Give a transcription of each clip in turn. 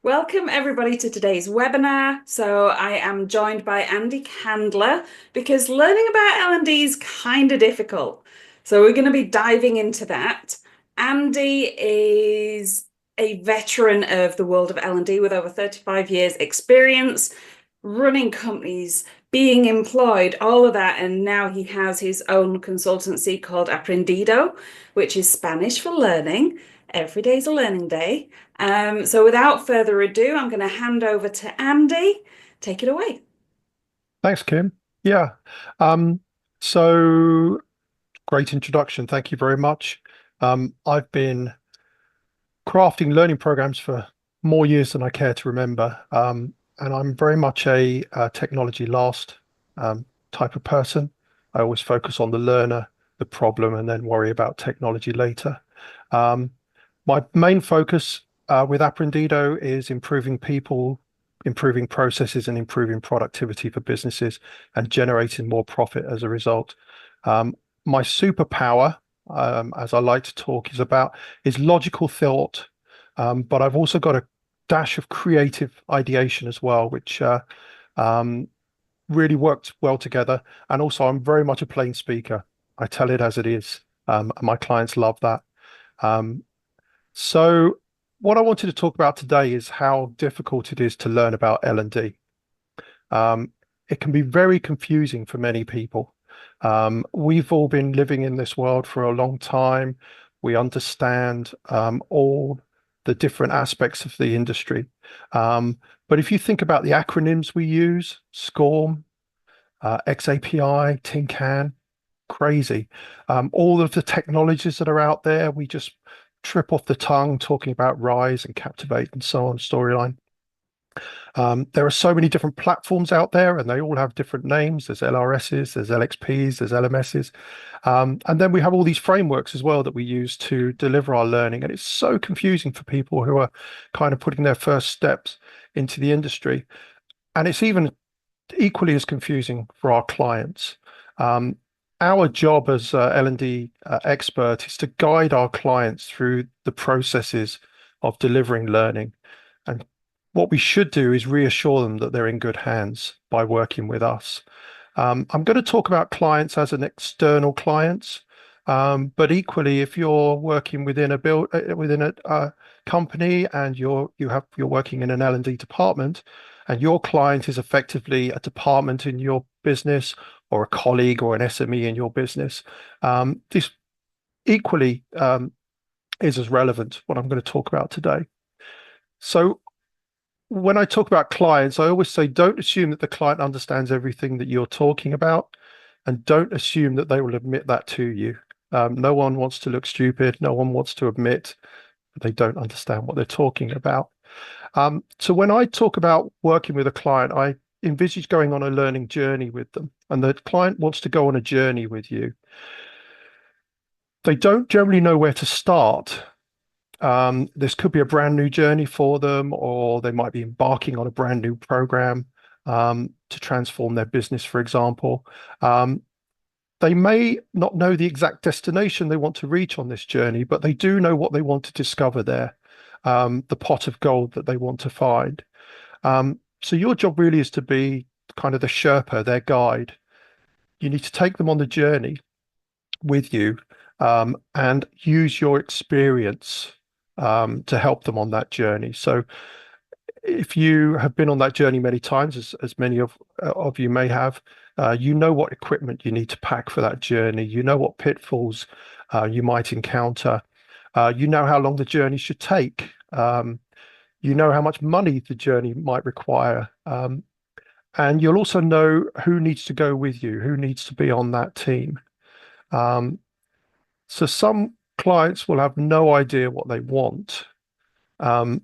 Welcome everybody to today's webinar. So I am joined by Andy Candler because learning about L&D is kind of difficult. So we're going to be diving into that. Andy is a veteran of the world of L&D with over 35 years experience running companies, being employed, all of that. And now he has his own consultancy called Aprendido, which is Spanish for learning. Every day is a learning day. So without further ado, I'm going to hand over to Andy. Take it away. Thanks, Kim. Yeah. Um, so great introduction. Thank you very much. I've been crafting learning programs for more years than I care to remember. And I'm very much a technology last type of person. I always focus on the learner, the problem, and then worry about technology later. Um, my main focus with Aprendido is improving people, improving processes, and improving productivity for businesses and generating more profit as a result. My superpower, as I like to talk, is logical thought, but I've also got a dash of creative ideation as well, which um, really worked well together. And also, I'm very much a plain speaker. I tell it as it is. And my clients love that. Um, so what I wanted to talk about today is how difficult it is to learn about L&D. Um, it can be very confusing for many people. We've all been living in this world for a long time. We understand all the different aspects of the industry. But if you think about the acronyms we use, SCORM, XAPI, Tin Can, crazy. All of the technologies that are out there, we just trip off the tongue talking about Rise and Captivate and so on, Storyline. There are so many different platforms out there, and they all have different names. There's LRSs, there's LXPs, there's LMSs. And then we have all these frameworks as well that we use to deliver our learning. And it's so confusing for people who are kind of putting their first steps into the industry. And it's even equally as confusing for our clients. Um, our job as L&D expert is to guide our clients through the processes of delivering learning. And what we should do is reassure them that they're in good hands by working with us. I'm going to talk about clients as an external clients, but equally, if you're working within within a company and you're working in an L&D department, and your client is effectively a department in your business or a colleague or an SME in your business, this equally is as relevant what I'm going to talk about today. So when I talk about clients, I always say don't assume that the client understands everything that you're talking about, and don't assume that they will admit that to you. No one wants to look stupid. No one wants to admit that they don't understand what they're talking about. So when I talk about working with a client, I envisage going on a learning journey with them, and the client wants to go on a journey with you. They don't generally know where to start. This could be a brand new journey for them, or they might be embarking on a brand new program to transform their business, for example. They may not know the exact destination they want to reach on this journey, but they do know what they want to discover there, the pot of gold that they want to find. So your job really is to be kind of the Sherpa, their guide. You need to take them on the journey with you and use your experience to help them on that journey. So if you have been on that journey many times, as many of you may have, you know what equipment you need to pack for that journey. You know what pitfalls you might encounter. You know how long the journey should take. You know how much money the journey might require. And you'll also know who needs to go with you, who needs to be on that team. Um, so some clients will have no idea what they want. Um,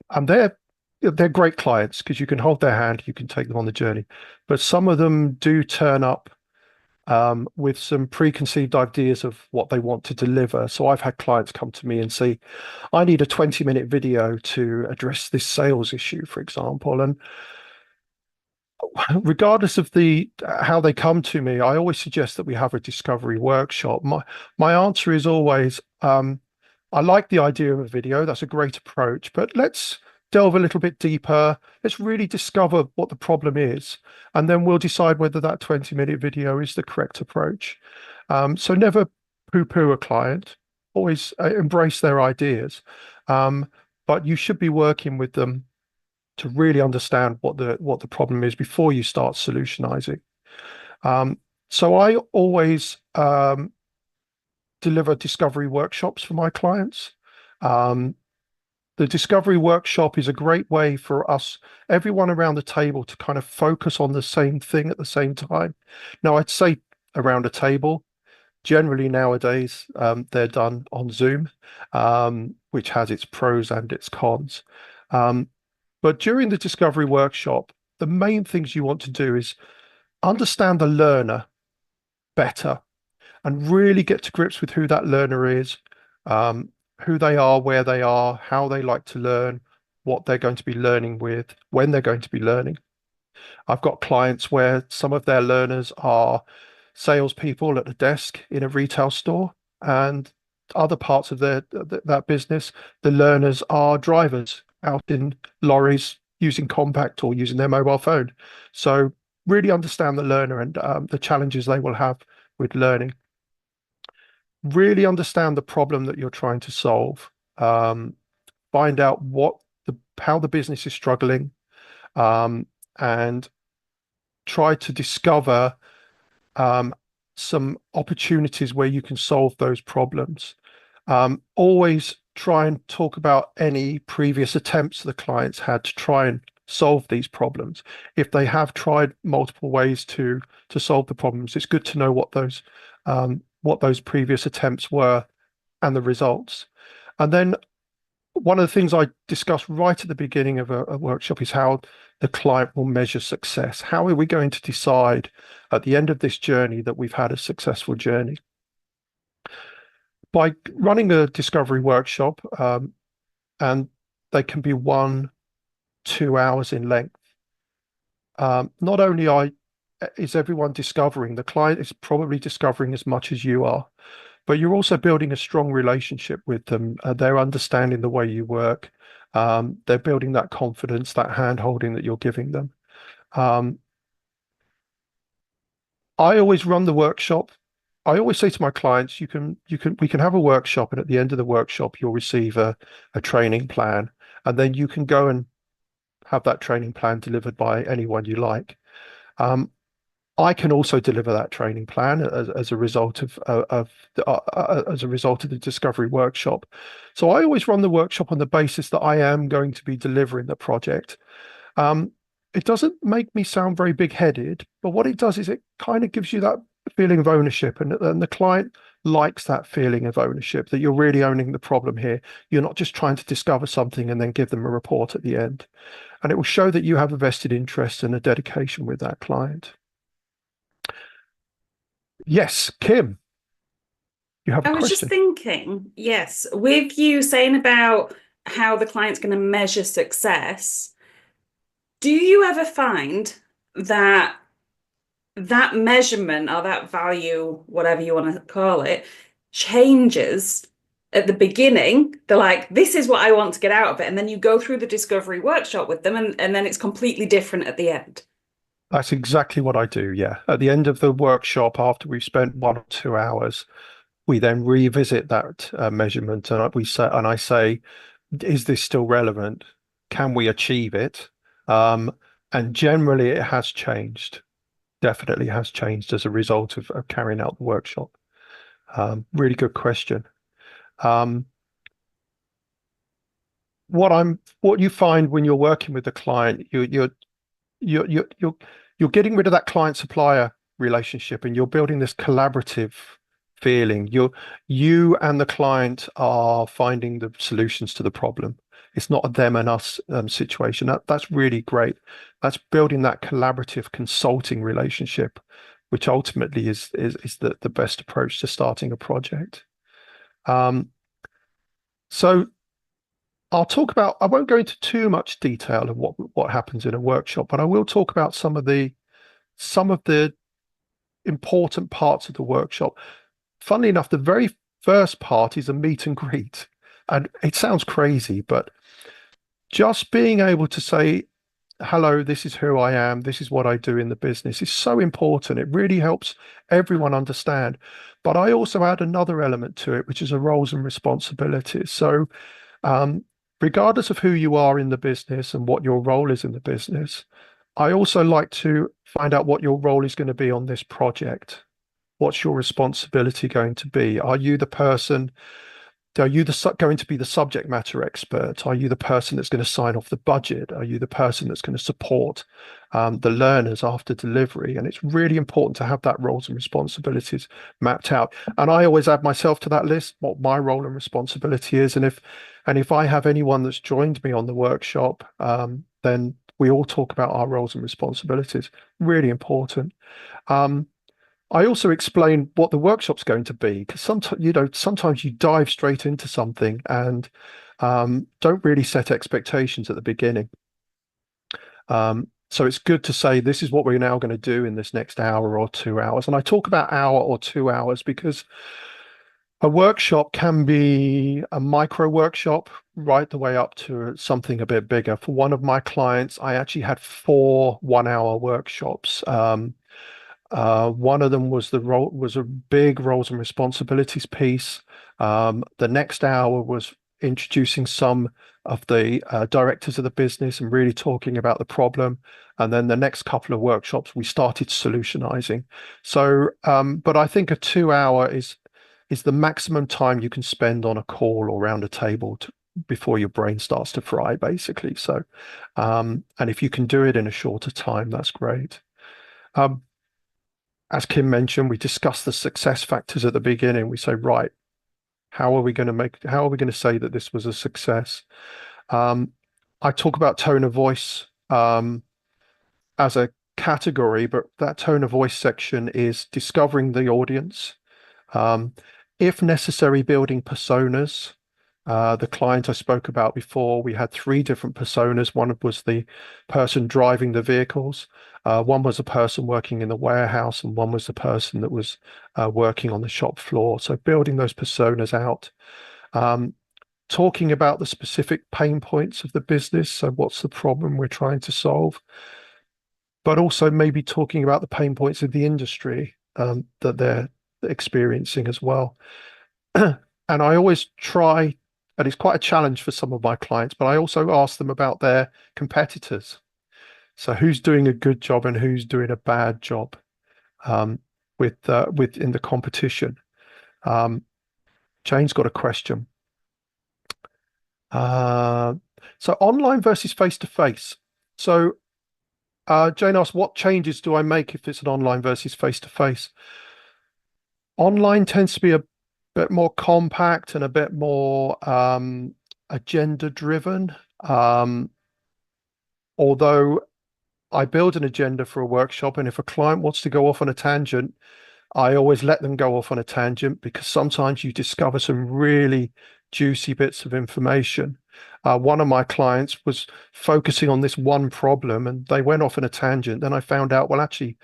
and they're great clients because you can hold their hand, you can take them on the journey. But some of them do turn up with some preconceived ideas of what they want to deliver. So I've had clients come to me and say, I need a 20-minute video to address this sales issue, for example. And regardless of the how they come to me, I always suggest that we have a discovery workshop. My answer is always, I like the idea of a video. That's a great approach, but let's delve a little bit deeper. Let's really discover what the problem is, and then we'll decide whether that 20-minute video is the correct approach. So never poo-poo a client, always embrace their ideas. Um, but you should be working with them to really understand what the problem is before you start solutionizing. Um, so I always deliver discovery workshops for my clients. Um, the discovery workshop is a great way for us, everyone around the table, to kind of focus on the same thing at the same time. Now, I'd say around a table. Generally nowadays, they're done on Zoom, which has its pros and its cons. Um, but during the discovery workshop, the main things you want to do is understand the learner better and really get to grips with who that learner is, um, who they are, where they are, how they like to learn, what they're going to be learning with, when they're going to be learning. I've got clients where some of their learners are salespeople at a desk in a retail store, and other parts of that business, the learners are drivers out in lorries using compact or using their mobile phone. So really understand the learner and the challenges they will have with learning. Really understand the problem that you're trying to solve. Um, Find out how the business is struggling, um, and try to discover um, some opportunities where you can solve those problems. Always try and talk about any previous attempts the clients had to try and solve these problems. If they have tried multiple ways to solve the problems, it's good to know what those previous attempts were and the results. And then one of the things I discussed right at the beginning of a workshop is how the client will measure success. How are we going to decide at the end of this journey that we've had a successful journey? By running a discovery workshop, and they can be 1, 2 hours in length. Not only is everyone discovering, the client is probably discovering as much as you are, but you're also building a strong relationship with them. They're understanding the way you work. They're building that confidence, that hand holding that you're giving them. Um, I always run the workshop. I always say to my clients, we can have a workshop, and at the end of the workshop, you'll receive a training plan, and then you can go and have that training plan delivered by anyone you like. Um, I can also deliver that training plan as a result as a result of the discovery workshop. So I always run the workshop on the basis that I am going to be delivering the project. Um, it doesn't make me sound very big-headed, but what it does is it kind of gives you that feeling of ownership, and the client likes that feeling of ownership, that you're really owning the problem here. You're not just trying to discover something and then give them a report at the end. And it will show that you have a vested interest and a dedication with that client. Yes, Kim, you have a I was just question. thinking, yes, with you saying about how the client's going to measure success, do you ever find that that measurement or that value, whatever you want to call it, changes at the beginning? They're like, this is what I want to get out of it. And then you go through the discovery workshop with them, and then it's completely different at the end. That's exactly what I do. Yeah. At the end of the workshop, after we've spent 1 or 2 hours, we then revisit that measurement, and I say, is this still relevant? Can we achieve it? Um, and generally, it has changed. Definitely has changed as a result of carrying out the workshop. Really good question. Um, what you find when you're working with the client, you're you're you're you're getting rid of that client supplier relationship, and you're building this collaborative feeling. You and the client are finding the solutions to the problem. It's not a them and us situation. That's really great. That's building that collaborative consulting relationship, which ultimately is the best approach to starting a project. Um, so I won't go into too much detail of what happens in a workshop, but I will talk about some of the important parts of the workshop. Funnily enough, the very first part is a meet and greet. And it sounds crazy, but just being able to say, hello, this is who I am, this is what I do in the business is so important. It really helps everyone understand. But I also add another element to it, which is a roles and responsibilities. So, um, regardless of who you are in the business and what your role is in the business, I also like to find out what your role is going to be on this project. What's your responsibility going to be? Are you the person are you going to be the subject matter expert? Are you the person that's going to sign off the budget? Are you the person that's going to support the learners after delivery? And it's really important to have that roles and responsibilities mapped out. And I always add myself to that list, what my role and responsibility is. And if I have anyone that's joined me on the workshop, then we all talk about our roles and responsibilities. Really important. Um, I also explain what the workshop's going to be because sometimes you dive straight into something and don't really set expectations at the beginning. So it's good to say this is what we're now going to do in this next hour or 2 hours. And I talk about hour or 2 hours because a workshop can be a micro workshop right the way up to something a bit bigger. For one of my clients, I actually had 4 1-hour workshops. One of them was a big roles and responsibilities piece. The next hour was introducing some of the directors of the business and really talking about the problem. And then the next couple of workshops, we started solutionizing. So, but I think a 2 hour is the maximum time you can spend on a call or around a table before your brain starts to fry, basically. So, and if you can do it in a shorter time, that's great. Um, as Kim mentioned, we discuss the success factors at the beginning. We say, right, how are we going to say that this was a success? Um, I talk about tone of voice as a category, but that tone of voice section is discovering the audience, um, if necessary, building personas. The client I spoke about before, we had 3 different personas. One was the person driving the vehicles, one was a person working in the warehouse, and one was the person that was working on the shop floor. So building those personas out, um, talking about the specific pain points of the business. So what's the problem we're trying to solve? But also maybe talking about the pain points of the industry that they're experiencing as well. And I always try, and it's quite a challenge for some of my clients, but I also ask them about their competitors. So who's doing a good job and who's doing a bad job um, with in the competition. Um, Jane's got a question. Uh, so online versus face to face. So Jane asked, what changes do I make if it's an online versus face to face? Online tends to be a bit more compact and a bit more agenda driven. Although I build an agenda for a workshop, and if a client wants to go off on a tangent, I always let them go off on a tangent because sometimes you discover some really juicy bits of information. One of my clients was focusing on this one problem and they went off on a tangent. Then I found out, well, actually,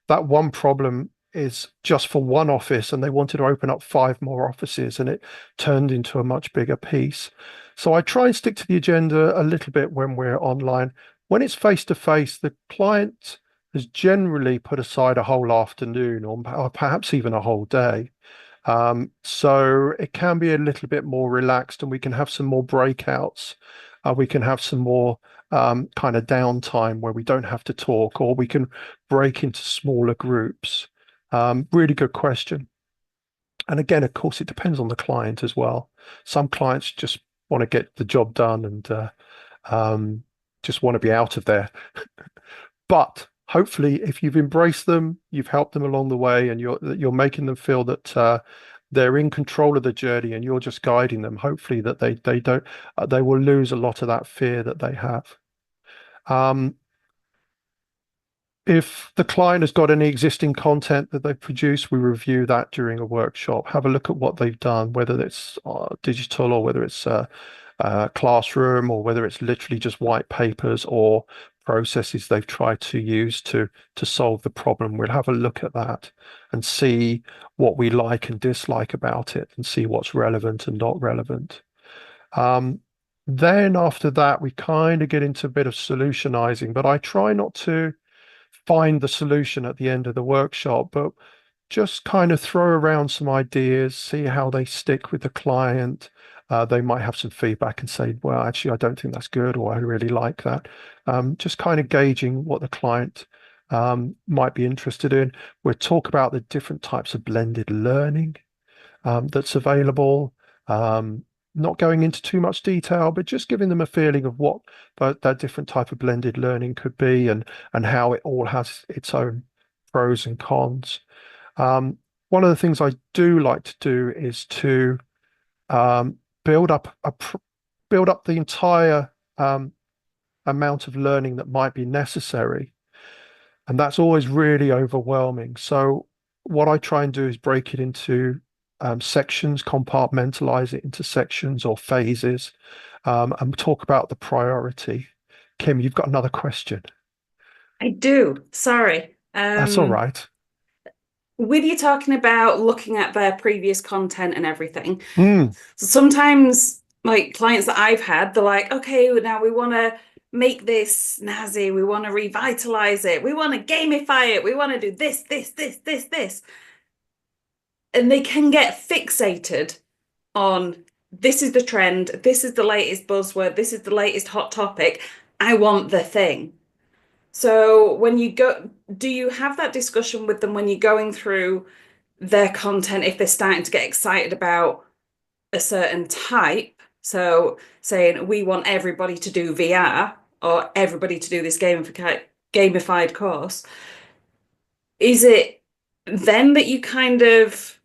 that one problem is just for one office and they wanted to open up 5 more offices and it turned into a much bigger piece. So I try and stick to the agenda a little bit when we're online. When it's face to face, the client has generally put aside a whole afternoon or perhaps even a whole day. So it can be a little bit more relaxed and we can have some more breakouts. We can have some more kind of downtime where we don't have to talk, or we can break into smaller groups. Really good question. And again, of course, it depends on the client as well. Some clients just want to get the job done and just want to be out of there. But hopefully, if you've embraced them, you've helped them along the way, and you're making them feel that they're in control of the journey, and you're just guiding them. Hopefully, that they don't they will lose a lot of that fear that they have. Um, if the client has got any existing content that they've produced, we review that during a workshop. Have a look at what they've done, whether it's digital or whether it's classroom or whether it's literally just white papers or processes they've tried to use to solve the problem. We'll have a look at that and see what we like and dislike about it and see what's relevant and not relevant. Um, Then after that, we kind of get into a bit of solutionizing, but I try not to find the solution at the end of the workshop, but just kind of throw around some ideas, see how they stick with the client. They might have some feedback and say, well, actually, I don't think that's good, or I really like that. Just kind of gauging what the client might be interested in. We'll talk about the different types of blended learning that's available. Um, Not going into too much detail, but just giving them a feeling of what that different type of blended learning could be and how it all has its own pros and cons. Um, One of the things I do like to do is to um, build up build up the entire amount of learning that might be necessary, and that's always really overwhelming. So what I try and do is break it into sections, compartmentalize it into sections or phases, and talk about the priority. Kim, you've got another question. I do. Sorry. That's all right. With you talking about looking at their previous content and everything, Mm. so sometimes like clients that I've had, they're like, okay, now we want to make this snazzy, we want to revitalize it, we want to gamify it, we want to do this. And they can get fixated on this is the trend, this is the latest buzzword, this is the latest hot topic. I want the thing. So when you go, do you have that discussion with them when you're going through their content if they're starting to get excited about a certain type? So saying we want everybody to do VR or everybody to do this gamified course, is it then that you kind of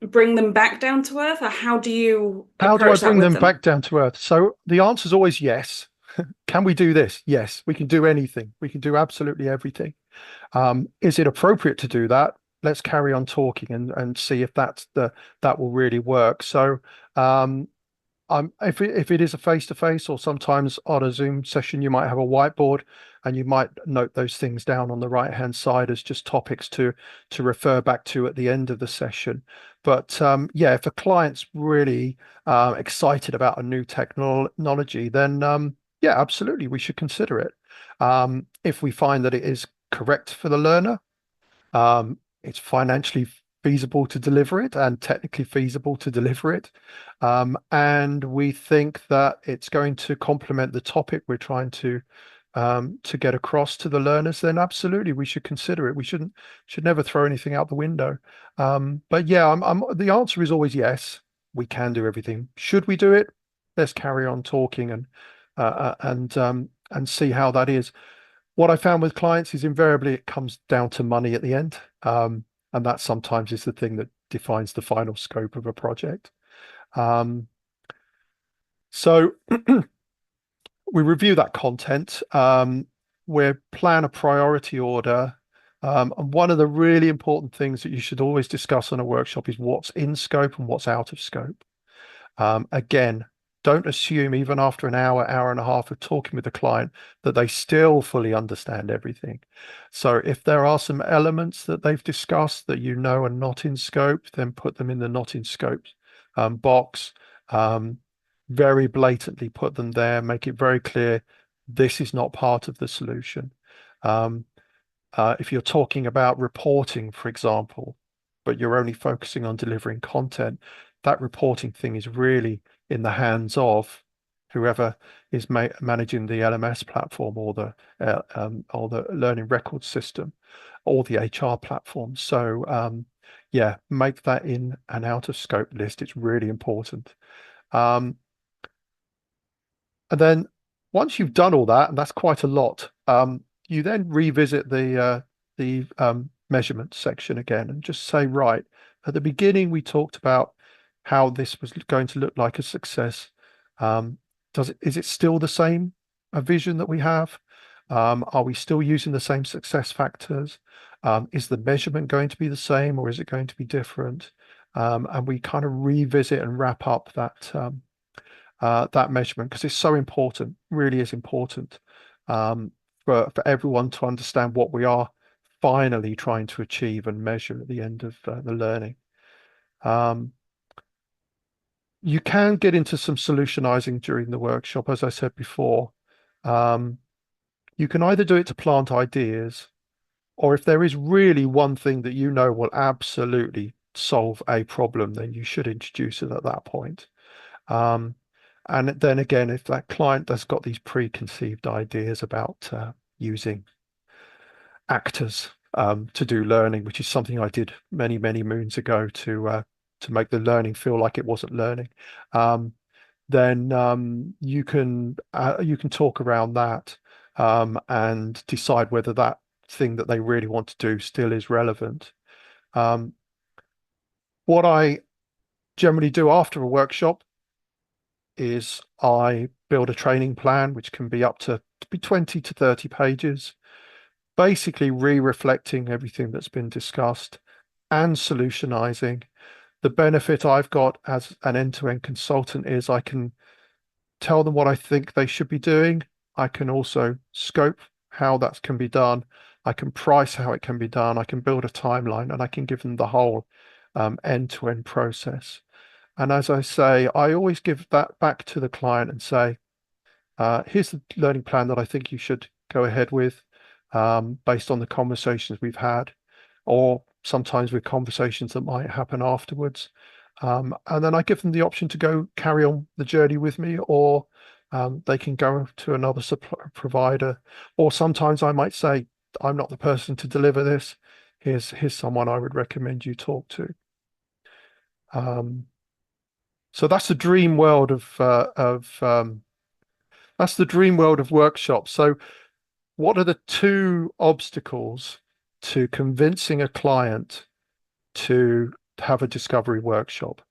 bring them back down to earth, or how do you How do I approach that bring with them them? back down to earth? So the answer is always yes. Can we do this? Yes, we can do anything. We can do absolutely everything. Is it appropriate to do that? Let's carry on talking and see if that will really work. So um, if it is a face-to-face or sometimes on a Zoom session, you might have a whiteboard and you might note those things down on the right-hand side as just topics to refer back to at the end of the session. But yeah, if a client's really excited about a new technology, then yeah, absolutely, we should consider it. If we find that it is correct for the learner, it's financially feasible to deliver it and technically feasible to deliver it. And we think that it's going to complement the topic we're trying to get across to the learners, then absolutely we should consider it. We should never throw anything out the window. But yeah, the answer is always yes, we can do everything. Should we do it? Let's carry on talking and see how that is. What I found with clients is invariably it comes down to money at the end. And that sometimes is the thing that defines the final scope of a project. Um, so we review that content. We plan a priority order. And one of the really important things that you should always discuss on a workshop is what's in scope and what's out of scope. Again, don't assume even after an hour, hour and a half of talking with the client that they still fully understand everything. So if there are some elements that they've discussed that you know are not in scope, then put them in the not in scope box. Um, very blatantly put them there, make it very clear this is not part of the solution. Um, if you're talking about reporting, for example, but you're only focusing on delivering content, that reporting thing is really in the hands of whoever is managing the LMS platform or the learning record system or the HR platform. So yeah, make that in an out of scope list. It's really important. Um, and then once you've done all that, and that's quite a lot, you then revisit the measurement section again and just say, right, at the beginning we talked about how this was going to look like a success. Um, is it still the same a vision that we have? Are we still using the same success factors? Is the measurement going to be the same or is it going to be different? And we kind of revisit and wrap up that measurement because it's so important, really is important um, for everyone to understand what we are finally trying to achieve and measure at the end of the learning. Um, you can get into some solutionizing during the workshop, as I said before. Um, you can either do it to plant ideas, or if there is really one thing that you know will absolutely solve a problem, then you should introduce it at that point. Um, and then again, if that client has got these preconceived ideas about using actors to do learning, which is something I did many, many moons ago to make the learning feel like it wasn't learning, um, then you can talk around that and decide whether that thing that they really want to do still is relevant. Um, what I generally do after a workshop is I build a training plan, which can be up to be 20 to 30 pages, basically re-reflecting everything that's been discussed and solutionizing. The benefit I've got as an end-to-end consultant is I can tell them what I think they should be doing. I can also scope how that can be done. I can price how it can be done. I can build a timeline and I can give them the whole end-to-end process. And as I say, I always give that back to the client and say, here's the learning plan that I think you should go ahead with based on the conversations we've had, or sometimes with conversations that might happen afterwards. And then I give them the option to go carry on the journey with me, or they can go to another provider. Or sometimes I might say, I'm not the person to deliver this. Here's someone I would recommend you talk to. Um, so that's the dream world of that's the dream world of workshops. So what are the two obstacles to convincing a client to have a discovery workshop?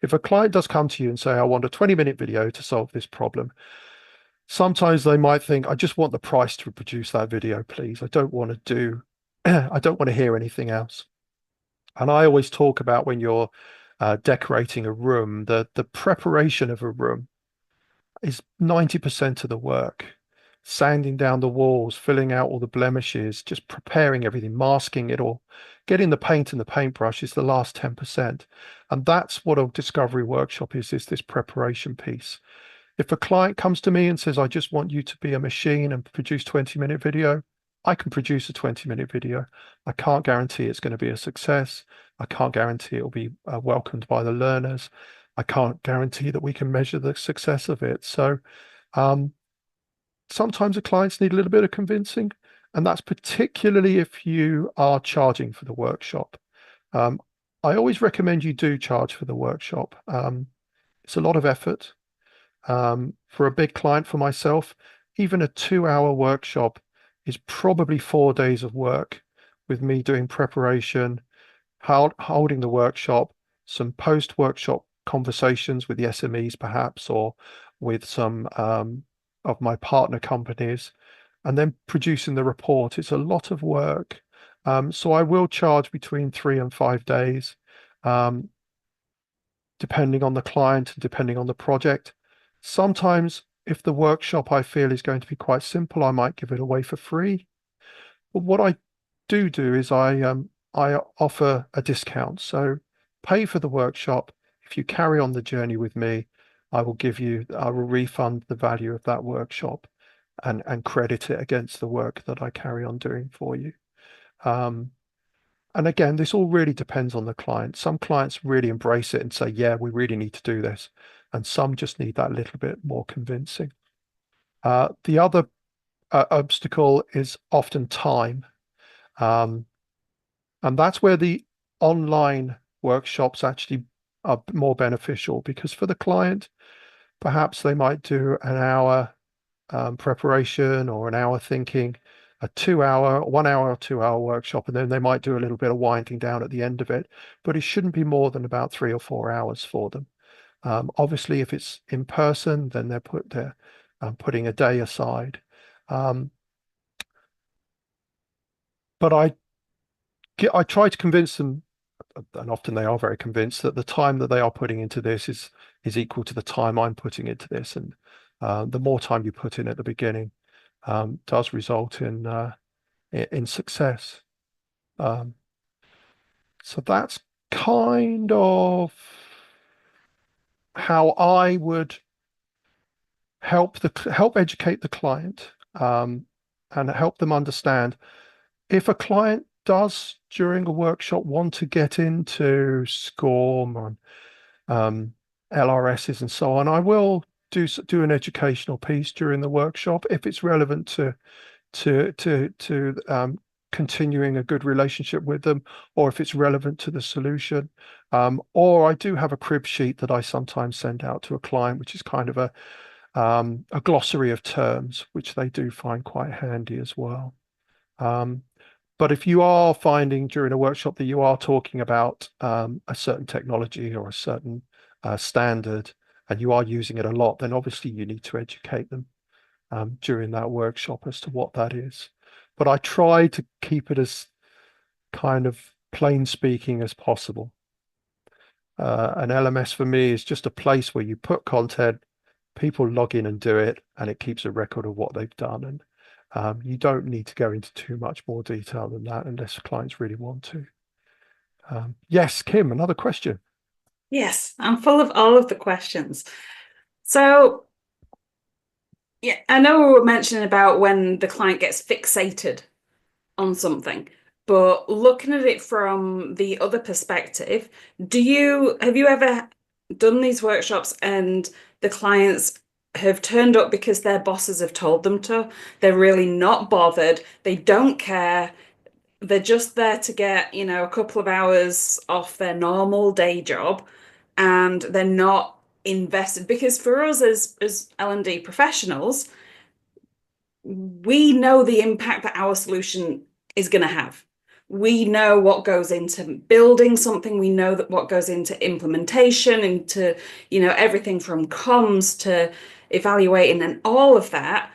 If a client does come to you and say, I want a 20-minute video to solve this problem, sometimes they might think, I just want the price to produce that video, please. I don't want to do, I don't want to hear anything else. And I always talk about when you're decorating a room, the preparation of a room is 90% of the work. Sanding down the walls, filling out all the blemishes, just preparing everything, masking it all. Getting the paint and the paintbrush is the last 10%. And that's what a discovery workshop is this preparation piece. If a client comes to me and says, I just want you to be a machine and produce 20-minute video, I can produce a 20-minute video. I can't guarantee it's going to be a success. I can't guarantee it will be welcomed by the learners. I can't guarantee that we can measure the success of it. So um, sometimes the clients need a little bit of convincing, and that's particularly if you are charging for the workshop. Um, I always recommend you do charge for the workshop. It's a lot of effort. For a big client for myself, even a 2-hour workshop is probably 4 days of work with me doing preparation, holding the workshop, some post-workshop conversations with the SMEs perhaps, or with some of my partner companies, and then producing the report. It's a lot of work. So I will charge between 3 and 5 days. Um, Depending on the client and depending on the project. Sometimes, if the workshop I feel is going to be quite simple, I might give it away for free. But what I do is I offer a discount. So pay for the workshop. If you carry on the journey with me, I will refund the value of that workshop and credit it against the work that I carry on doing for you. Um, and again, this all really depends on the client. Some clients really embrace it and say, yeah, we really need to do this. And some just need that little bit more convincing. The other obstacle is often time. Um, and that's where the online workshops actually are more beneficial because for the client, perhaps they might do an hour preparation or an hour thinking, a 2-hour, 1 hour or 2-hour workshop, and then they might do a little bit of winding down at the end of it. But it shouldn't be more than about 3 or 4 hours for them. Obviously, if it's in person, then they're putting a day aside. Um, but I try to convince them, and often they are very convinced that the time that they are putting into this is equal to the time I'm putting into this, and the more time you put in at the beginning does result in success. Um, so that's kind of how I would help educate the client, and help them understand if a client does during a workshop want to get into SCORM or LRSs and so on, I will do an educational piece during the workshop if it's relevant to continuing a good relationship with them, or if it's relevant to the solution. Or I do have a crib sheet that I sometimes send out to a client, which is kind of a glossary of terms, which they do find quite handy as well. Um, but if you are finding during a workshop that you are talking about a certain technology or a certain standard, and you are using it a lot, then obviously you need to educate them during that workshop as to what that is. But I try to keep it as kind of plain speaking as possible. An LMS for me is just a place where you put content, people log in and do it, and it keeps a record of what they've done. And you don't need to go into too much more detail than that unless clients really want to. Yes, Kim, another question. Yes, I'm full of all of the questions. So, yeah, I know we were mentioning about when the client gets fixated on something, but looking at it from the other perspective, have you ever done these workshops and the clients have turned up because their bosses have told them to? They're really not bothered. They don't care. They're just there to get, a couple of hours off their normal day job, and they're not invested because for us as L&D professionals, we know the impact that our solution is going to have. We know what goes into building something. We know that what goes into implementation, into, everything from comms to evaluating and all of that.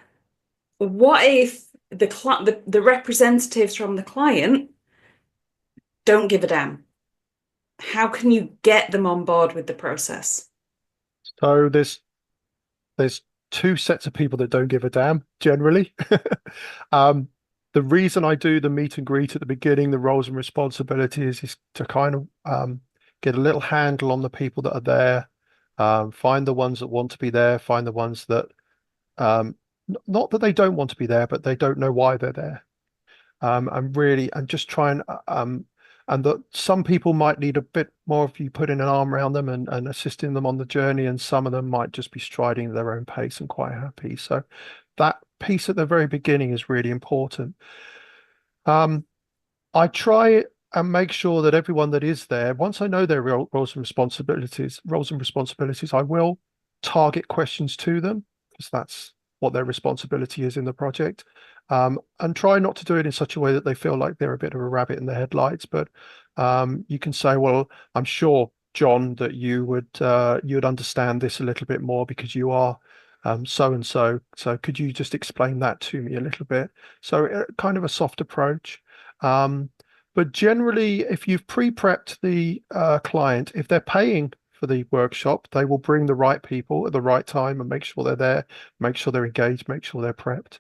What if the representatives from the client don't give a damn? How can you get them on board with the process? So there's two sets of people that don't give a damn generally. Um, the reason I do the meet and greet at the beginning, the roles and responsibilities, is to kind of get a little handle on the people that are there, find the ones that want to be there, find the ones that not that they don't want to be there, but they don't know why they're there. And just try and that some people might need a bit more of you putting an arm around them and assisting them on the journey, and some of them might just be striding at their own pace and quite happy. So that piece at the very beginning is really important. Um, I try and make sure that everyone that is there, once I know their roles and responsibilities, I will target questions to them because that's what their responsibility is in the project. And try not to do it in such a way that they feel like they're a bit of a rabbit in the headlights. But you can say, well, I'm sure, John, that you would understand this a little bit more because you are so and so. So could you just explain that to me a little bit? So kind of a soft approach. Um, but generally, if you've pre-prepped the client, if they're paying for the workshop, they will bring the right people at the right time and make sure they're there, make sure they're engaged, make sure they're prepped.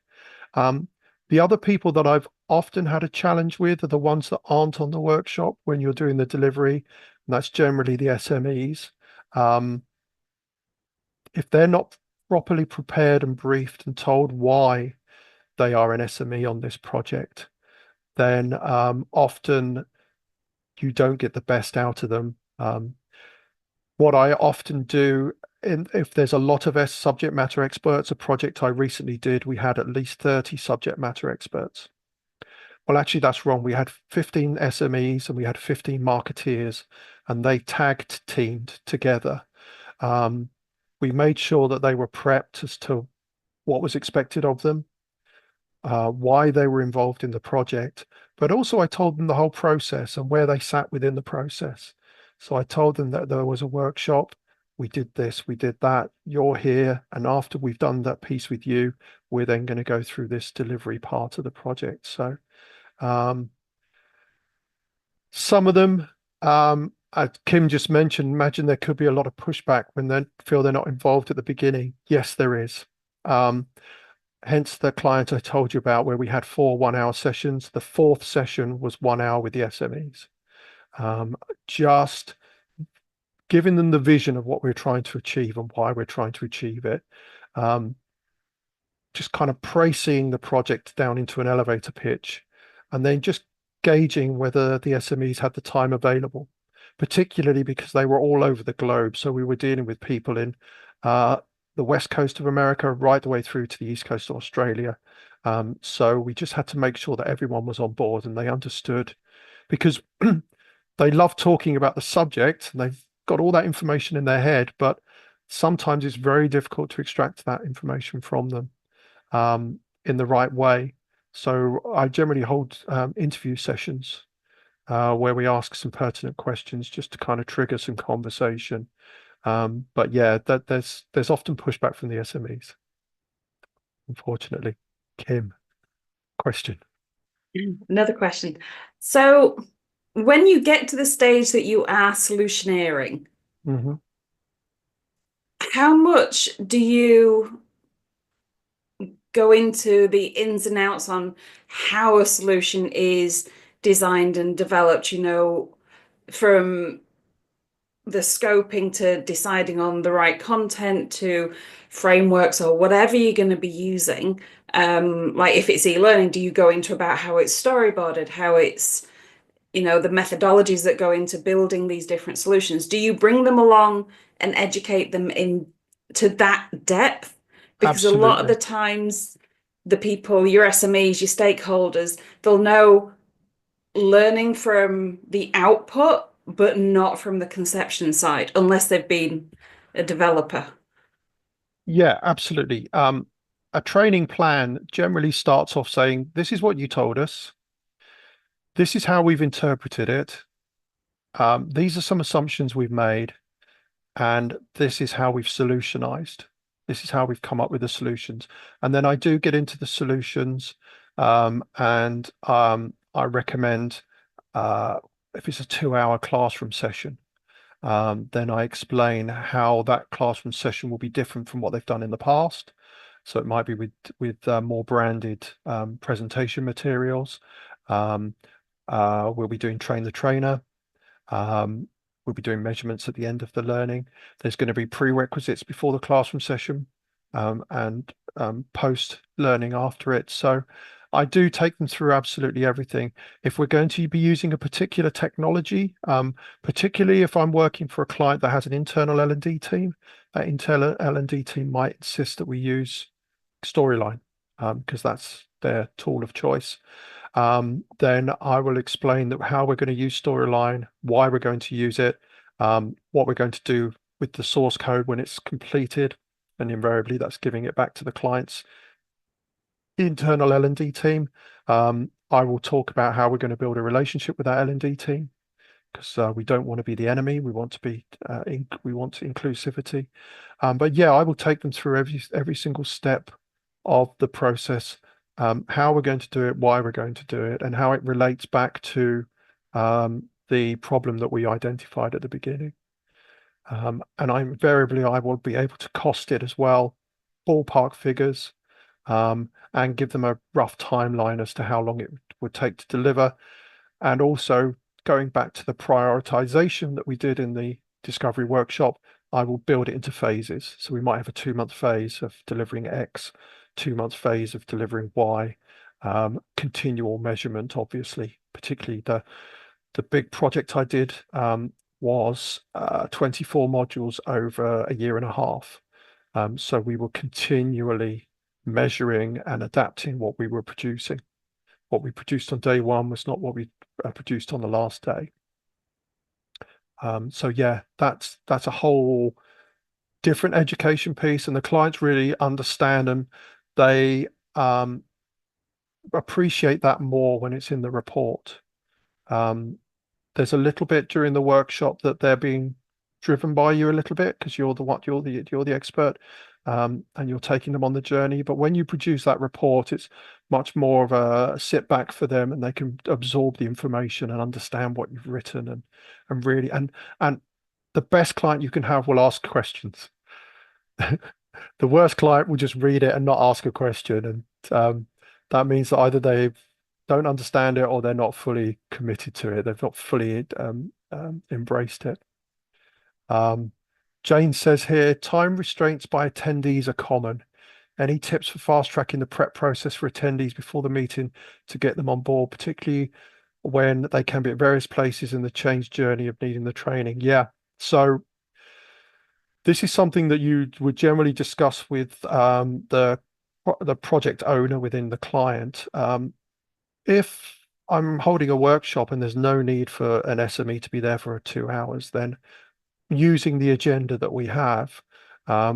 Um, the other people that I've often had a challenge with are the ones that aren't on the workshop when you're doing the delivery, and that's generally the SMEs. Um, if they're not properly prepared and briefed and told why they are an SME on this project, then often you don't get the best out of them. What I often do, if there's a lot of subject matter experts, a project I recently did, we had at least 30 subject matter experts. Well, actually, that's wrong. We had 15 SMEs and we had 15 marketeers, and they tagged teamed together. Um, we made sure that they were prepped as to what was expected of them, why they were involved in the project, but also I told them the whole process and where they sat within the process. So I told them that there was a workshop, we did this, we did that, you're here, and after we've done that piece with you, we're then going to go through this delivery part of the project. So some of them, as Kim just mentioned, imagine there could be a lot of pushback when they feel they're not involved at the beginning. Yes, there is. Hence the client I told you about where we had 4 1-hour sessions. The fourth session was 1 hour with the SMEs. Just giving them the vision of what we're trying to achieve and why we're trying to achieve it. Um, just kind of pricing the project down into an elevator pitch, and then just gauging whether the SMEs had the time available, particularly because they were all over the globe. So we were dealing with people in uh, the west coast of America right the way through to the east coast of Australia. So we just had to make sure that everyone was on board and they understood, because they love talking about the subject and they've got all that information in their head, but sometimes it's very difficult to extract that information from them in the right way. So I generally hold interview sessions where we ask some pertinent questions just to kind of trigger some conversation. But yeah, there's often pushback from the SMEs, unfortunately. Kim, question. Another question. So, when you get to the stage that you are solutioneering, Hmm. how much do you go into the ins and outs on how a solution is designed and developed, from the scoping to deciding on the right content to frameworks or whatever you're going to be using? Like if it's e-learning, do you go into about how it's storyboarded, how it's the methodologies that go into building these different solutions? Do you bring them along and educate them in to that depth? Because a lot of the Absolutely. times, the people, your SMEs, your stakeholders, they'll know learning from the output, but not from the conception side, unless they've been a developer. Yeah, absolutely. A training plan generally starts off saying, this is what you told us. This is how we've interpreted it. These are some assumptions we've made, and this is how we've solutionized. This is how we've come up with the solutions. And then I do get into the solutions, and I recommend if it's a 2 hour classroom session, then I explain how that classroom session will be different from what they've done in the past. So it might be with more branded presentation materials. Um, we'll be doing train the trainer. Um, we'll be doing measurements at the end of the learning. There's going to be prerequisites before the classroom session and post learning after it. So I do take them through absolutely everything. If we're going to be using a particular technology, particularly if I'm working for a client that has an internal L&D team, that internal L&D team might insist that we use Storyline because that's their tool of choice. Then I will explain that how we're going to use Storyline, why we're going to use it, what we're going to do with the source code when it's completed, and invariably that's giving it back to the client's internal L&D team. I will talk about how we're going to build a relationship with that L&D team because we don't want to be the enemy. We want to be we want inclusivity. But yeah, I will take them through every single step of the process, how we're going to do it, why we're going to do it, and how it relates back to the problem that we identified at the beginning. And I will be able to cost it as well, ballpark figures, and give them a rough timeline as to how long it would take to deliver. And also going back to the prioritization that we did in the discovery workshop, I will build it into phases. So we might have a 2 month phase of delivering X, 2 month phase of delivering Y, continual measurement, obviously, particularly the big project I did was 24 modules over a year and a half. So we were continually measuring and adapting what we were producing. What we produced on day one was not what we produced on the last day. So yeah, that's a whole different education piece, and the clients really understand and they appreciate that more when it's in the report. Um, there's a little bit during the workshop that they're being driven by you a little bit because you're the expert, and you're taking them on the journey. But when you produce that report, it's much more of a sit back for them, and they can absorb the information and understand what you've written and really and the best client you can have will ask questions. The worst client will just read it and not ask a question, and that means that either they don't understand it or they're not fully committed to it. They've not fully embraced it. Um, Jane says here, time restraints by attendees are common. Any tips for fast tracking the prep process for attendees before the meeting to get them on board, particularly when they can be at various places in the change journey of needing the training? Yeah. So this is something that you would generally discuss with the project owner within the client. If I'm holding a workshop and there's no need for an SME to be there for 2 hours, then using the agenda that we have,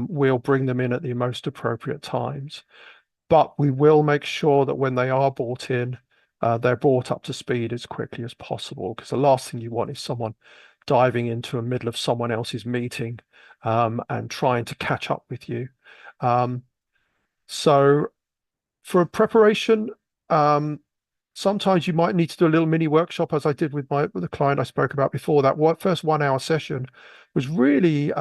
we'll bring them in at the most appropriate times. But we will make sure that when they are brought in, they're brought up to speed as quickly as possible. Because the last thing you want is someone diving into the middle of someone else's meeting, and trying to catch up with you. Um, so for preparation, um, sometimes you might need to do a little mini workshop, as I did with the client I spoke about before. That first 1 hour session was really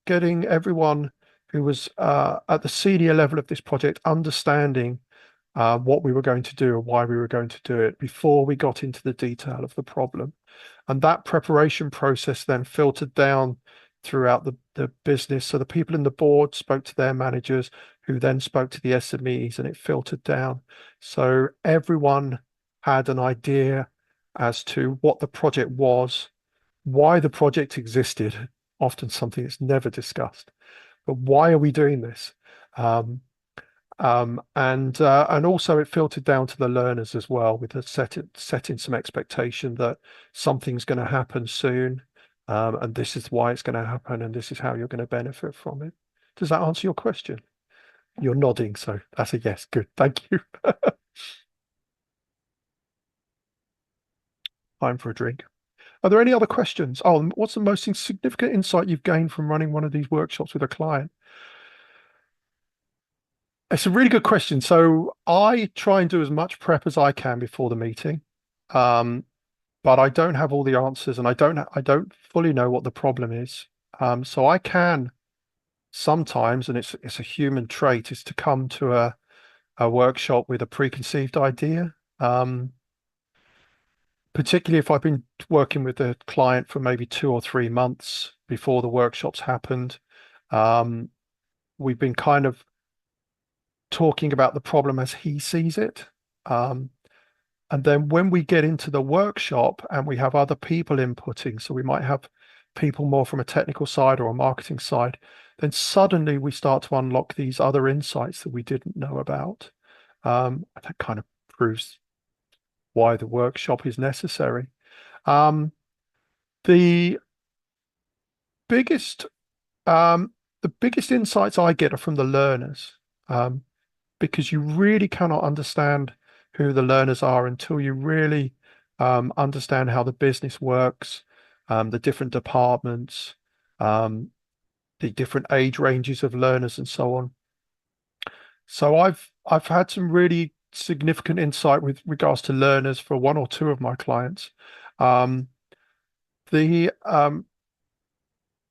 getting everyone who was at the senior level of this project understanding what we were going to do and why we were going to do it before we got into the detail of the problem. And that preparation process then filtered down throughout the business. So the people in the board spoke to their managers, who then spoke to the SMEs, and it filtered down. So everyone had an idea as to what the project was, why the project existed, often something that's never discussed. But why are we doing this? Um, and also it filtered down to the learners as well, with a setting some expectation that something's going to happen soon, and this is why it's going to happen, and this is how you're going to benefit from it. Does that answer your question? You're nodding, so that's a yes. Good, thank you. Time for a drink. Are there any other questions? Oh, what's the most significant insight you've gained from running one of these workshops with a client? It's a really good question. So I try and do as much prep as I can before the meeting. Um, but I don't have all the answers, and I don't fully know what the problem is. So I can sometimes, and it's a human trait, is to come to a workshop with a preconceived idea. Particularly if I've been working with a client for maybe 2 or 3 months before the workshops happened. Um, we've been kind of talking about the problem as he sees it. Um, And then when we get into the workshop and we have other people inputting, so we might have people more from a technical side or a marketing side, then suddenly we start to unlock these other insights that we didn't know about. That kind of proves why the workshop is necessary. Um, the biggest the biggest insights I get are from the learners. Um, because you really cannot understand who the learners are until you really understand how the business works, the different departments, um, the different age ranges of learners, and so on. So I've had some really significant insight with regards to learners for one or two of my clients. Um, the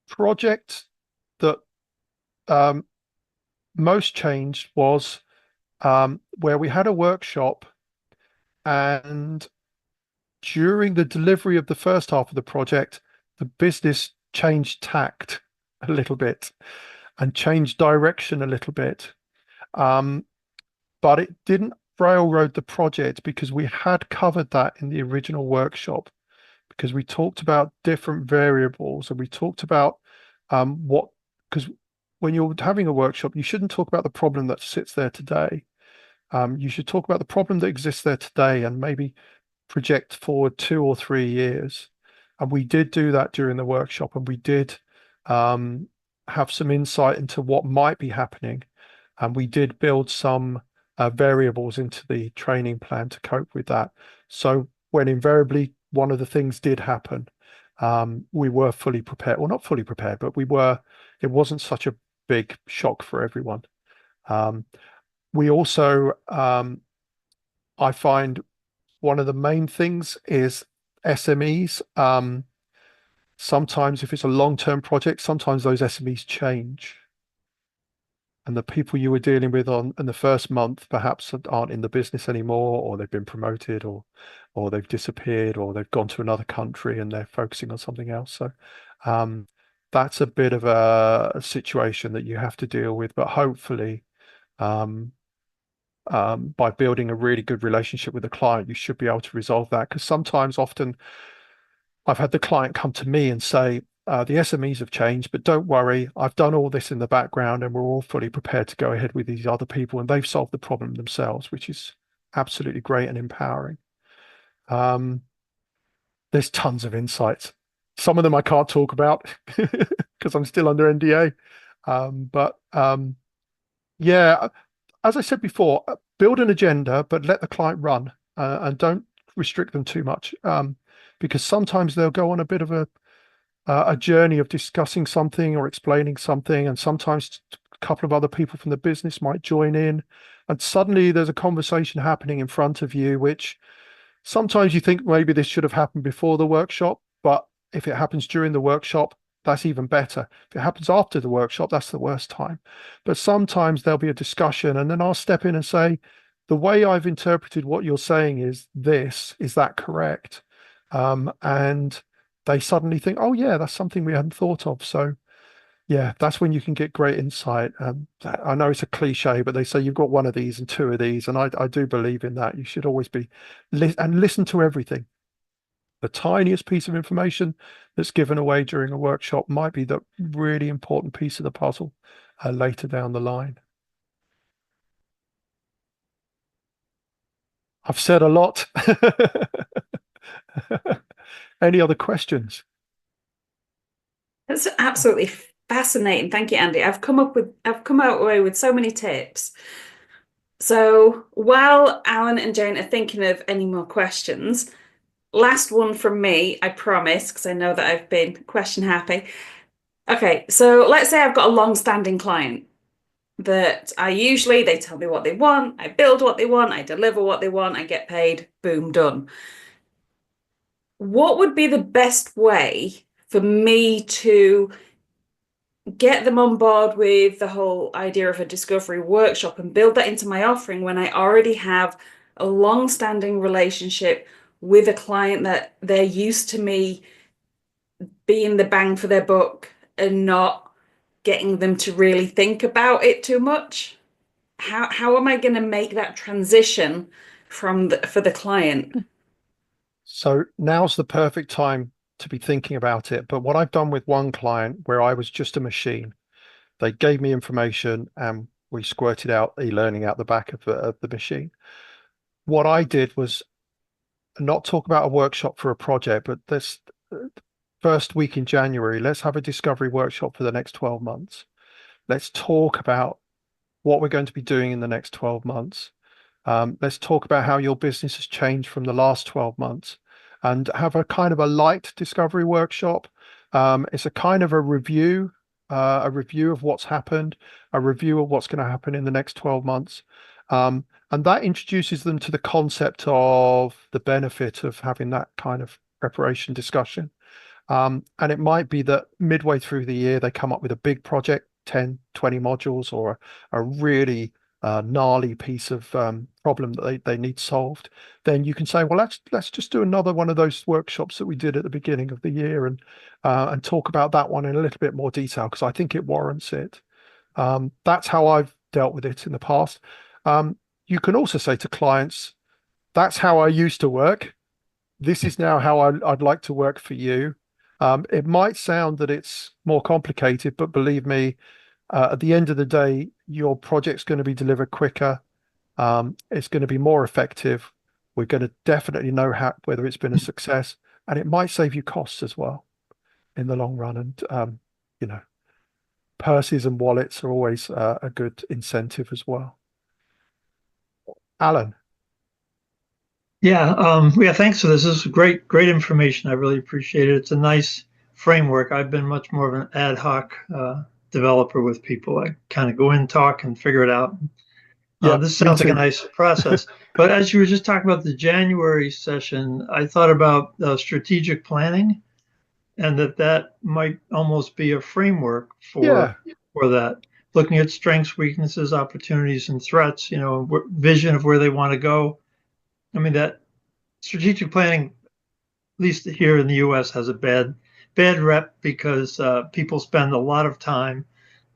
project that um, most changed was where we had a workshop, and during the delivery of the first half of the project, the business changed tact a little bit and changed direction a little bit. Um, but it didn't railroad the project, because we had covered that in the original workshop, because we talked about different variables, and we talked about what, because when you're having a workshop, you shouldn't talk about the problem that sits there today. You should talk about the problem that exists there today, and maybe project forward 2 or 3 years. And we did do that during the workshop, and we did um, have some insight into what might be happening. And we did build some variables into the training plan to cope with that. So when invariably one of the things did happen, we were fully prepared. Well, not fully prepared, but it wasn't such a big shock for everyone. Um, we also, I find one of the main things is SMEs. Sometimes if it's a long-term project, sometimes those SMEs change. And the people you were dealing with on in the first month perhaps aren't in the business anymore, or they've been promoted, or they've disappeared, or they've gone to another country and they're focusing on something else. So that's a bit of a situation that you have to deal with. But hopefully, um, by building a really good relationship with the client, you should be able to resolve that. Because often, I've had the client come to me and say, the SMEs have changed, but don't worry, I've done all this in the background and we're all fully prepared to go ahead with these other people. And they've solved the problem themselves, which is absolutely great and empowering. Um, there's tons of insights. Some of them I can't talk about because I'm still under NDA. But yeah, as I said before, build an agenda, but let the client run and don't restrict them too much. Because sometimes they'll go on a bit of a journey of discussing something or explaining something, and sometimes a couple of other people from the business might join in, and suddenly there's a conversation happening in front of you, which sometimes you think maybe this should have happened before the workshop, but if it happens during the workshop, that's even better. If it happens after the workshop, that's the worst time. But sometimes there'll be a discussion, and then I'll step in and say, the way I've interpreted what you're saying is this, is that correct? And they suddenly think, oh, yeah, that's something we hadn't thought of. So, yeah, that's when you can get great insight. I know it's a cliche, but they say you've got one of these and two of these. And I do believe in that. You should always be and listen to everything. The tiniest piece of information that's given away during a workshop might be the really important piece of the puzzle later down the line. I've said a lot. Any other questions? That's absolutely fascinating. Thank you, Andy. I've come out away with so many tips. So while Alan and Jane are thinking of any more questions, last one from me, I promise, because I know that I've been question happy. Okay, so let's say I've got a long-standing client that they tell me what they want, I build what they want, I deliver what they want, I get paid, boom, done. What would be the best way for me to get them on board with the whole idea of a discovery workshop and build that into my offering when I already have a long-standing relationship with a client that they're used to me being the bang for their buck and not getting them to really think about it too much? How am I going to make that transition for the client? So now's the perfect time to be thinking about it. But what I've done with one client where I was just a machine, they gave me information and we squirted out e-learning out the back of the machine. What I did was not talk about a workshop for a project, but this first week in January, let's have a discovery workshop for the next 12 months. Let's talk about what we're going to be doing in the next 12 months. Let's talk about how your business has changed from the last 12 months and have a kind of a light discovery workshop. It's a kind of a review of what's happened, a review of what's going to happen in the next 12 months. And that introduces them to the concept of the benefit of having that kind of preparation discussion. And it might be that midway through the year, they come up with a big project, 10, 20 modules, or a really gnarly piece of problem that they need solved. Then you can say, well, let's just do another one of those workshops that we did at the beginning of the year and talk about that one in a little bit more detail because I think it warrants it. That's how I've dealt with it in the past. You can also say to clients, that's how I used to work. This is now how I'd like to work for you. It might sound that it's more complicated, but believe me, at the end of the day, your project's going to be delivered quicker. It's going to be more effective. We're going to definitely know whether it's been a success, and it might save you costs as well in the long run. And you know, purses and wallets are always a good incentive as well. Alan, Yeah, thanks for this. This is great information. I really appreciate it. It's a nice framework. I've been much more of an ad hoc developer with people. I kind of go in, talk, and figure it out. yeah, This me sounds like a too. nice process. But as you were just talking about the January session, I thought about strategic planning and that might almost be a framework Yeah, for that. Looking at strengths, weaknesses, opportunities, and threats, vision of where they want to go. I mean, that strategic planning, at least here in the US, has a bad bad rep because people spend a lot of time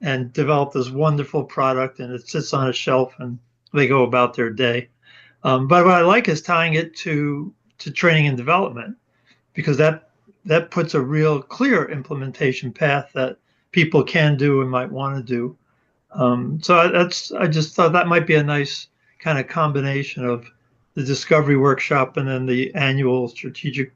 and develop this wonderful product, and it sits on a shelf and they go about their day. But what I like is tying it to training and development, because that puts a real clear implementation path that people can do and might want to do. I just thought that might be a nice kind of combination of the discovery workshop and then the annual strategic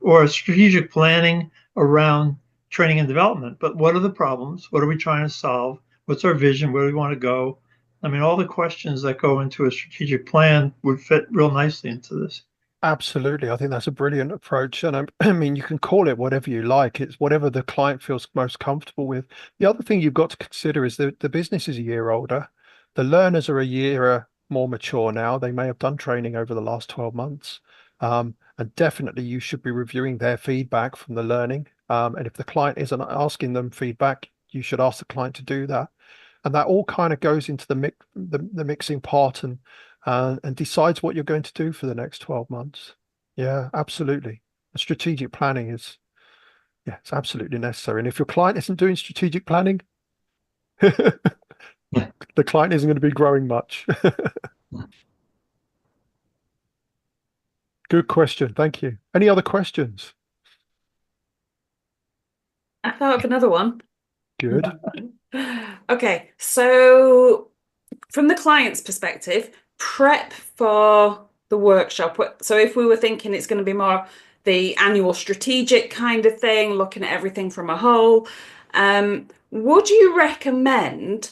planning around training and development. But what are the problems? What are we trying to solve? What's our vision? Where do we want to go? I mean, all the questions that go into a strategic plan would fit real nicely into this. Absolutely. I think that's a brilliant approach. And I mean, you can call it whatever you like. It's whatever the client feels most comfortable with. The other thing you've got to consider is that the business is a year older. The learners are a year more mature now. They may have done training over the last 12 months. And definitely you should be reviewing their feedback from the learning. And if the client isn't asking them feedback, you should ask the client to do that. And that all kind of goes into the mixing pot and decides what you're going to do for the next 12 months. Yeah, absolutely. Strategic planning is, yeah, it's absolutely necessary. And if your client isn't doing strategic planning, the client isn't going to be growing much. Good question. Thank you. Any other questions? I thought of another one. Good. Okay, so from the client's perspective, prep for the workshop. So if we were thinking it's going to be more the annual strategic kind of thing, looking at everything from a whole, would you recommend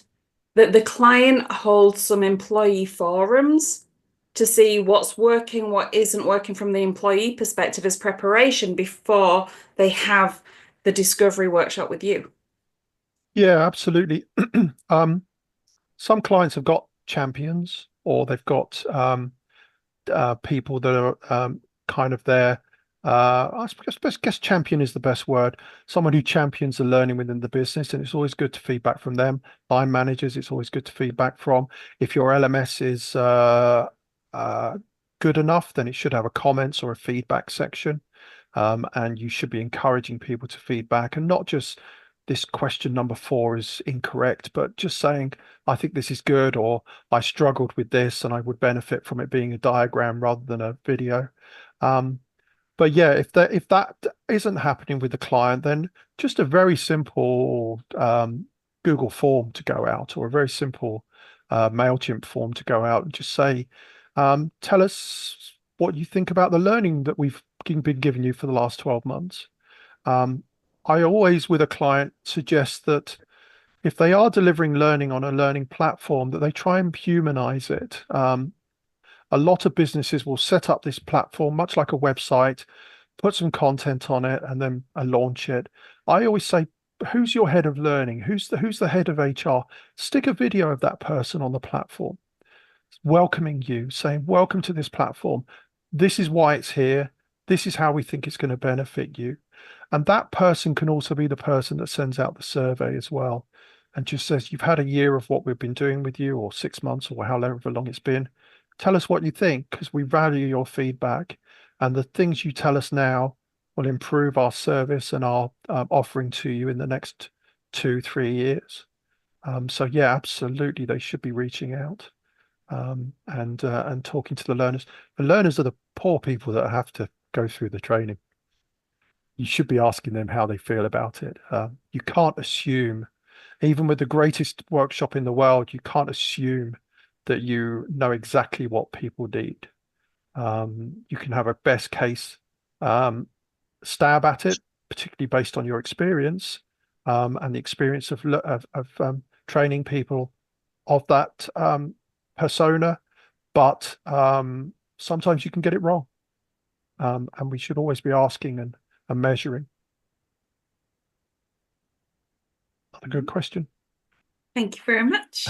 that the client holds some employee forums to see what's working, what isn't working from the employee perspective as preparation before they have the discovery workshop with you? Yeah, absolutely. Some clients have got champions or they've got people that are kind of there. I guess champion is the best word. Someone who champions the learning within the business, and it's always good to feedback from them. Line managers, it's always good to feedback from. If your LMS is good enough, then it should have a comments or a feedback section. And you should be encouraging people to feedback and not just this question number 4 is incorrect, but just saying, I think this is good, or I struggled with this and I would benefit from it being a diagram rather than a video. But yeah, if that isn't happening with the client, then just a very simple Google form to go out, or a very simple MailChimp form to go out and just say, tell us what you think about the learning that we've been giving you for the last 12 months. I always, with a client, suggest that if they are delivering learning on a learning platform, that they try and humanize it. A lot of businesses will set up this platform, much like a website, put some content on it, and then launch it. I always say, who's your head of learning? Who's the head of HR? Stick a video of that person on the platform, welcoming you, saying, welcome to this platform. This is why it's here. This is how we think it's going to benefit you. And that person can also be the person that sends out the survey as well and just says, you've had a year of what we've been doing with you, or 6 months, or however long it's been. Tell us what you think, because we value your feedback. And the things you tell us now will improve our service and our offering to you in the next 2-3 years. So yeah, absolutely, they should be reaching out and talking to the learners. The learners are the poor people that have to go through the training. You should be asking them how they feel about it. You can't assume, even with the greatest workshop in the world, you can't assume that you know exactly what people need. You can have a best case stab at it, particularly based on your experience and the experience of training people of that persona, but sometimes you can get it wrong. And we should always be asking and measuring. Another good question. Thank you very much.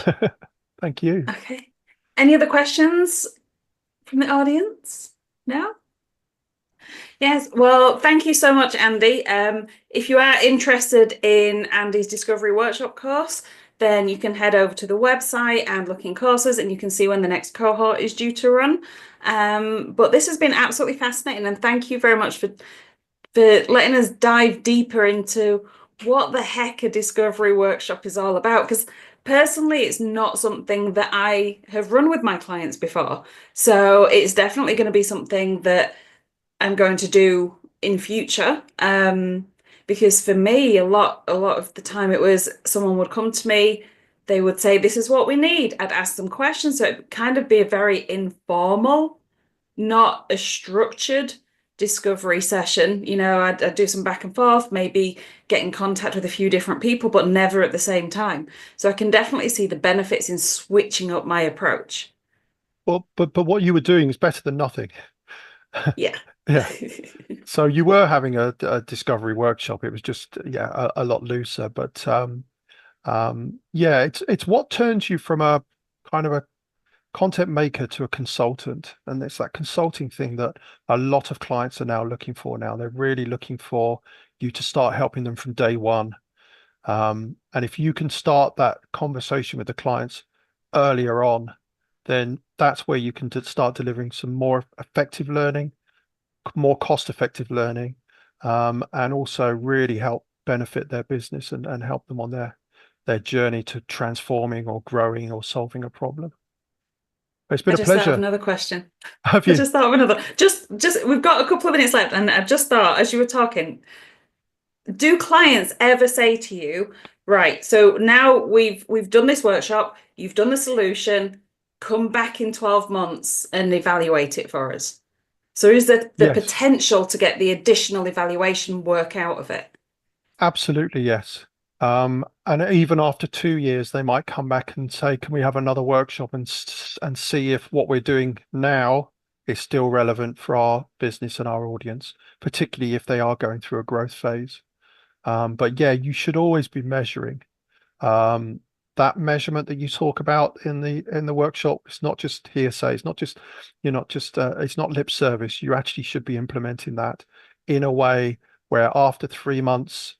Thank you. Okay. Any other questions from the audience? No? Yes. Well, thank you so much, Andy. If you are interested in Andy's Discovery Workshop course, then you can head over to the website and look in courses, and you can see when the next cohort is due to run. But this has been absolutely fascinating, and thank you very much for for letting us dive deeper into what the heck a discovery workshop is all about. Because personally, it's not something that I have run with my clients before. So it's definitely going to be something that I'm going to do in future. Because for me, a lot of the time it was someone would come to me, they would say, "This is what we need." I'd ask them questions. So it'd kind of be a very informal, not a structured discovery session. I'd do some back and forth, maybe get in contact with a few different people, but never at the same time. So I can definitely see the benefits in switching up my approach. Well, but what you were doing is better than nothing. Yeah. Yeah. So you were having a discovery workshop. It was just, yeah, a lot looser. But yeah, it's what turns you from a kind of a content maker to a consultant. And it's that consulting thing that a lot of clients are now looking for now. They're really looking for you to start helping them from day one. And if you can start that conversation with the clients earlier on, then that's where you can start delivering some more effective learning, more cost-effective learning, and also really help benefit their business and help them on their journey to transforming or growing or solving a problem. It's been I a just thought of pleasure. another question. Have I you? just thought of another. Just we've got a couple of minutes left, and I've just thought as you were talking, do clients ever say to you, right, so now we've done this workshop, you've done the solution, come back in 12 months and evaluate it for us? So is there the Yes, potential to get the additional evaluation work out of it? absolutely, yes. And even after 2 years, they might come back and say, "Can we have another workshop and see if what we're doing now is still relevant for our business and our audience, particularly if they are going through a growth phase." But yeah, you should always be measuring. Um, that measurement that you talk about in the workshop, it's not just hearsay. It's not just you're not just it's not lip service. You actually should be implementing that in a way where after 3 months,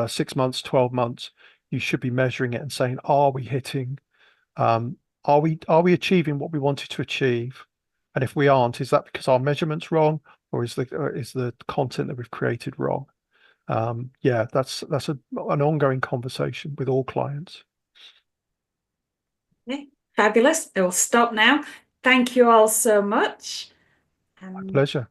6 months, 12 months, you should be measuring it and saying, are we hitting? Um, are we achieving what we wanted to achieve? And if we aren't, is that because our measurement's wrong, or is the content that we've created wrong? Yeah, that's an ongoing conversation with all clients. Okay, fabulous. I will stop now. Thank you all so much. My Um, pleasure.